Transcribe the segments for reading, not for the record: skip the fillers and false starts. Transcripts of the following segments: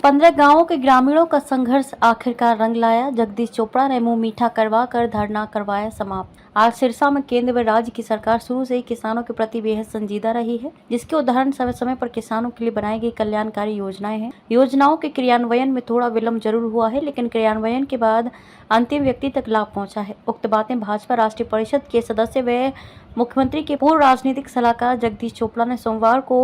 15 गांवों के ग्रामीणों का संघर्ष आखिरकार रंग लाया। जगदीश चोपड़ा ने मुंह मीठा करवा कर धरना करवाया समाप्त। आज सिरसा में केंद्र व राज्य की सरकार शुरू से ही किसानों के प्रति बेहद संजीदा रही है, जिसके उदाहरण समय समय पर किसानों के लिए बनाई गई कल्याणकारी योजनाएं हैं। योजनाओं के क्रियान्वयन में थोड़ा विलम्ब जरूर हुआ है, लेकिन क्रियान्वयन के बाद अंतिम व्यक्ति तक लाभ पहुंचा है। उक्त बातें भाजपा राष्ट्रीय परिषद के सदस्य व मुख्यमंत्री के पूर्व राजनीतिक सलाहकार जगदीश चोपड़ा ने सोमवार को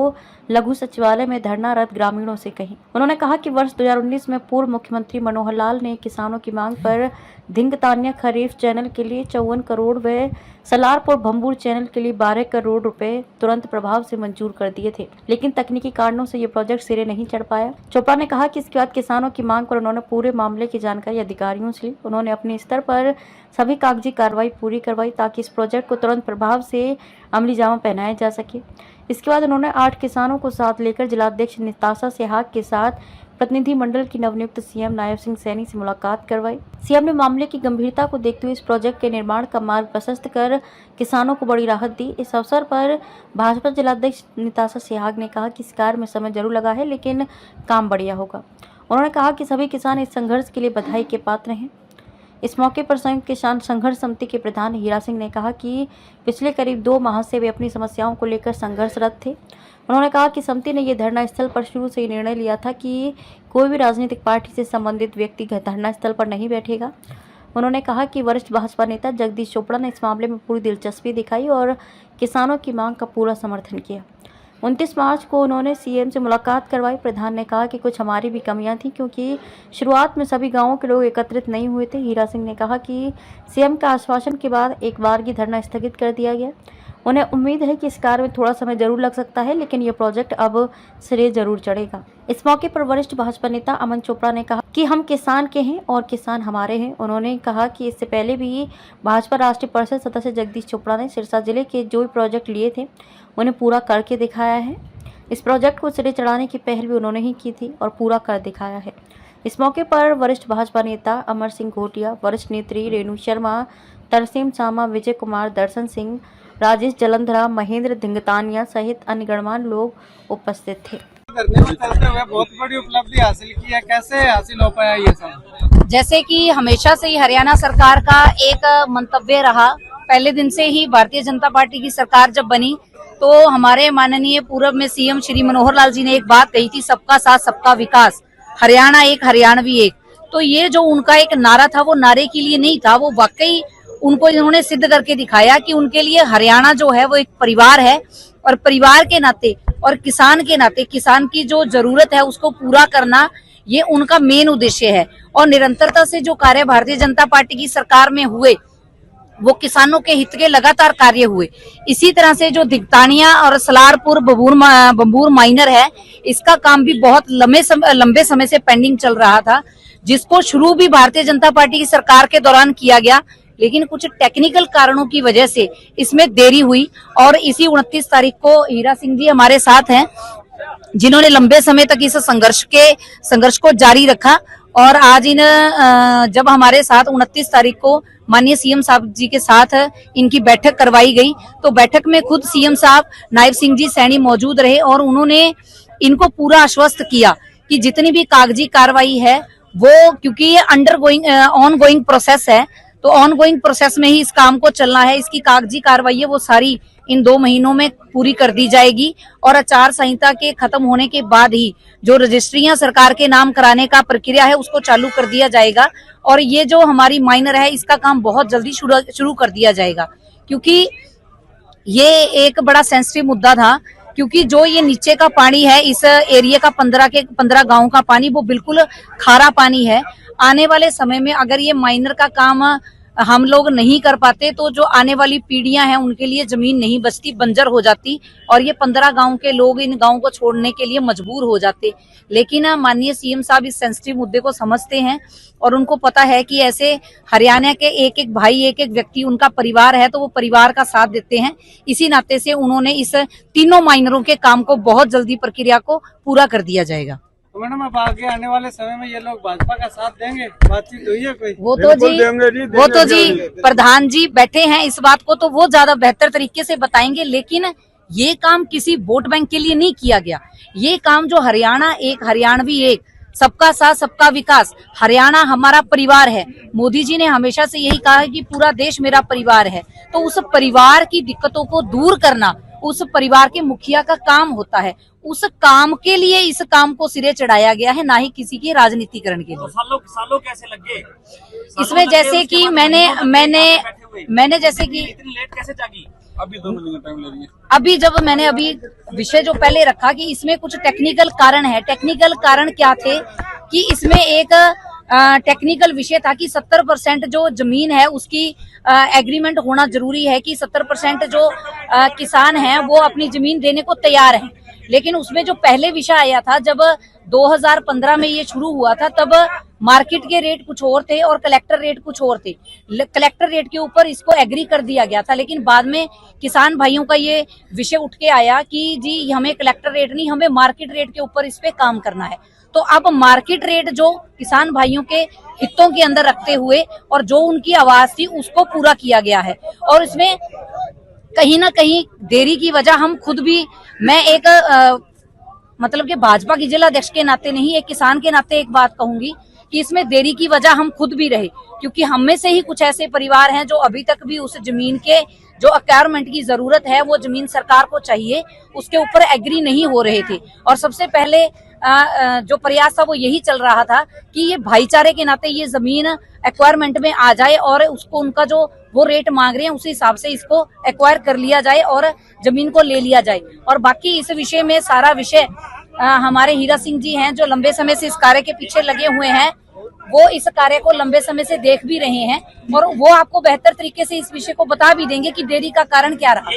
लघु सचिवालय में धरनारत ग्रामीणों से कही। उन्होंने कहा कि वर्ष 2019 में पूर्व मुख्यमंत्री मनोहर लाल ने किसानों की मांग पर धिंगतानिया खरीफ चैनल के लिए 54 करोड़ व सलारपुर भंबूर चैनल के लिए 12 करोड़ रुपए तुरंत प्रभाव से मंजूर कर दिए थे, लेकिन तकनीकी कारणों से ये प्रोजेक्ट सिरे नहीं चढ़ पाया। चोपड़ा ने कहा कि इसके बाद किसानों की मांग पर उन्होंने पूरे मामले की जानकारी अधिकारियों से ली। उन्होंने अपने स्तर पर सभी कागजी कार्रवाई पूरी करवाई ताकि इस प्रोजेक्ट को तुरंत प्रभाव से अमली जामा पहनाया जा सके। इसके बाद उन्होंने 8 किसानों को साथ लेकर जिलाध्यक्ष निताशा सेहाग के साथ प्रतिनिधिमंडल की नवनियुक्त सीएम नायब सिंह सैनी से मुलाकात करवाई। सीएम ने मामले की गंभीरता को देखते हुए इस प्रोजेक्ट के निर्माण का मार्ग प्रशस्त कर किसानों को बड़ी राहत दी। इस अवसर पर भाजपा जिलाध्यक्ष निताशा सेहाग ने कहा कि इस कार्य में समय जरूर लगा है, लेकिन काम बढ़िया होगा। उन्होंने कहा कि सभी किसान इस संघर्ष के लिए बधाई के पात्र हैं। इस मौके पर संयुक्त किसान संघर्ष समिति के प्रधान हीरा सिंह ने कहा कि पिछले करीब 2 माह से वे अपनी समस्याओं को लेकर संघर्षरत थे। उन्होंने कहा कि समिति ने यह धरना स्थल पर शुरू से ही निर्णय लिया था कि कोई भी राजनीतिक पार्टी से संबंधित व्यक्ति धरना स्थल पर नहीं बैठेगा। उन्होंने कहा कि वरिष्ठ भाजपा नेता जगदीश चोपड़ा ने इस मामले में पूरी दिलचस्पी दिखाई और किसानों की मांग का पूरा समर्थन किया। 29 मार्च को उन्होंने सीएम से मुलाकात करवाई। प्रधान ने कहा कि कुछ हमारी भी कमियां थी, क्योंकि शुरुआत में सभी गांवों के लोग एकत्रित नहीं हुए थे। हीरा सिंह ने कहा कि सीएम का आश्वासन के बाद एक बार की धरना स्थगित कर दिया गया। उन्हें उम्मीद है कि इस कार्य में थोड़ा समय जरूर लग सकता है, लेकिन यह प्रोजेक्ट अब सिरे जरूर चढ़ेगा। इस मौके पर वरिष्ठ भाजपा नेता अमन चोपड़ा ने कहा कि हम किसान के हैं और किसान हमारे हैं। उन्होंने कहा कि इससे पहले भी भाजपा राष्ट्रीय परिषद सदस्य जगदीश चोपड़ा ने सिरसा जिले के जो भी प्रोजेक्ट लिए थे उन्हें पूरा करके दिखाया है। इस प्रोजेक्ट को सिरे चढ़ाने की पहल भी उन्होंने ही की थी और पूरा कर दिखाया है। इस मौके पर वरिष्ठ भाजपा नेता अमर सिंह घोटिया, वरिष्ठ नेत्री रेणु शर्मा, तरसीम सामा, विजय कुमार, दर्शन सिंह, राजेश जलंधरा, महेंद्र धिंगतानिया सहित अन्य गणमान्य लोग उपस्थित थे। करने में चलते हुए बहुत बड़ी उपलब्धि हासिल की है, कैसे हासिल हो पाया ये सब? जैसे कि हमेशा से ही हरियाणा सरकार का एक मंतव्य रहा, पहले दिन से ही भारतीय जनता पार्टी की सरकार जब बनी तो हमारे माननीय पूर्व में सीएम श्री मनोहर लाल जी ने एक बात कही थी, सबका साथ सबका विकास, हरियाणा एक हरियाणवी एक। तो ये जो उनका एक नारा था वो नारे के लिए नहीं था, वो वाकई उनको इन्होंने सिद्ध करके दिखाया कि उनके लिए हरियाणा जो है वो एक परिवार है और परिवार के नाते और किसान के नाते किसान की जो जरूरत है उसको पूरा करना ये उनका मेन उद्देश्य है। और निरंतरता से जो कार्य भारतीय जनता पार्टी की सरकार में हुए वो किसानों के हित के लगातार कार्य हुए। इसी तरह से जो धिंगतानिया और सलारपुर बंबूर माइनर है, इसका काम भी बहुत लंबे समय से पेंडिंग चल रहा था, जिसको शुरू भी भारतीय जनता पार्टी की सरकार के दौरान किया गया, लेकिन कुछ टेक्निकल कारणों की वजह से इसमें देरी हुई। और इसी 29 तारीख को हीरा सिंह जी हमारे साथ हैं, जिन्होंने लंबे समय तक इस संघर्ष को जारी रखा। और आज जब हमारे साथ 29 तारीख को माननीय सीएम साहब जी के साथ इनकी बैठक करवाई गई, तो बैठक में खुद सीएम साहब नायब सिंह जी सैनी मौजूद रहे और उन्होंने इनको पूरा आश्वस्त किया कि जितनी भी कागजी कार्रवाई है वो, क्योंकि ये ऑनगोइंग प्रोसेस है, तो ऑनगोइंग प्रोसेस में ही इस काम को चलना है। इसकी कागजी कार्रवाई है वो सारी इन 2 महीनों में पूरी कर दी जाएगी और आचार संहिता के खत्म होने के बाद ही जो रजिस्ट्रियां सरकार के नाम कराने का प्रक्रिया है उसको चालू कर दिया जाएगा। और ये जो हमारी माइनर है इसका काम बहुत जल्दी शुरू कर दिया जाएगा, क्योंकि ये एक बड़ा सेंसिटिव मुद्दा था। क्योंकि जो ये नीचे का पानी है इस एरिया का 15 गाँव का पानी वो बिल्कुल खारा पानी है। आने वाले समय में अगर ये माइनर का काम हम लोग नहीं कर पाते तो जो आने वाली पीढ़ियां हैं उनके लिए जमीन नहीं बचती, बंजर हो जाती और ये 15 गांव के लोग इन गांव को छोड़ने के लिए मजबूर हो जाते। लेकिन माननीय सीएम साहब इस सेंसिटिव मुद्दे को समझते हैं और उनको पता है कि ऐसे हरियाणा के एक एक भाई, एक एक व्यक्ति उनका परिवार है, तो वो परिवार का साथ देते हैं। इसी नाते से उन्होंने इस तीनों माइनरों के काम को बहुत जल्दी प्रक्रिया को पूरा कर दिया जाएगा। तो मैडम अब आगे आने वाले समय में ये लोग भाजपा का साथ देंगे? बातचीत हुई है कोई? वो तो जी प्रधान जी बैठे हैं, इस बात को तो वो ज्यादा बेहतर तरीके से बताएंगे। लेकिन ये काम किसी वोट बैंक के लिए नहीं किया गया। ये काम जो हरियाणा एक हरियाणवी एक सबका साथ सबका विकास, हरियाणा हमारा परिवार है। मोदी जी ने हमेशा से यही कहा है कि पूरा देश मेरा परिवार है। तो उस परिवार की दिक्कतों को दूर करना उस परिवार के मुखिया का काम होता है। उस काम के लिए इस काम को सिरे चढ़ाया गया है, ना ही किसी के राजनीतिकरण के लिए। सालों कैसे लगे इसमें जैसे कि मैंने जैसे कि इतनी लेट कैसे जागी? अभी 2 महीने टाइम ले रही है। अभी जब मैंने अभी विषय जो पहले रखा कि इसमें कुछ टेक्निकल कारण है। टेक्निकल कारण क्या थे कि इसमें एक टेक्निकल विषय था कि 70% जो जमीन है उसकी एग्रीमेंट होना जरूरी है, कि 70% जो किसान हैं वो अपनी जमीन देने को तैयार हैं। लेकिन उसमें जो पहले विषय आया था, जब 2015 में ये शुरू हुआ था, तब मार्केट के रेट कुछ और थे और कलेक्टर रेट कुछ और थे। कलेक्टर रेट के ऊपर इसको एग्री कर दिया गया था, लेकिन बाद में किसान भाइयों का ये विषय उठ के आया कि जी हमें कलेक्टर रेट नहीं, हमें मार्केट रेट के ऊपर इस पे काम करना है। तो अब मार्केट रेट जो किसान भाइयों के हितों के अंदर रखते हुए और जो उनकी आवाज थी उसको पूरा किया गया है। और इसमें कहीं ना कहीं देरी की वजह हम खुद भी, मैं एक मतलब कि भाजपा की जिला अध्यक्ष के नाते नहीं, एक किसान के नाते एक बात कहूंगी कि इसमें देरी की वजह हम खुद भी रहे, क्योंकि हम में से ही कुछ ऐसे परिवार हैं जो अभी तक भी उस जमीन के जो अक्वायरमेंट की जरूरत है, वो जमीन सरकार को चाहिए, उसके ऊपर एग्री नहीं हो रहे थे। और सबसे पहले जो प्रयास था वो यही चल रहा था कि ये भाईचारे के नाते ये जमीन एक्वायरमेंट में आ जाए और उसको उनका जो वो रेट मांग रहे हैं उसी हिसाब से इसको एक्वायर कर लिया जाए और जमीन को ले लिया जाए। और बाकी इस विषय में सारा विषय हमारे हीरा सिंह जी हैं जो लंबे समय से इस कार्य के पीछे लगे हुए हैं, वो इस कार्य को लंबे समय से देख भी रहे हैं और वो आपको बेहतर तरीके से इस विषय को बता भी देंगे कि देरी का कारण क्या रहा।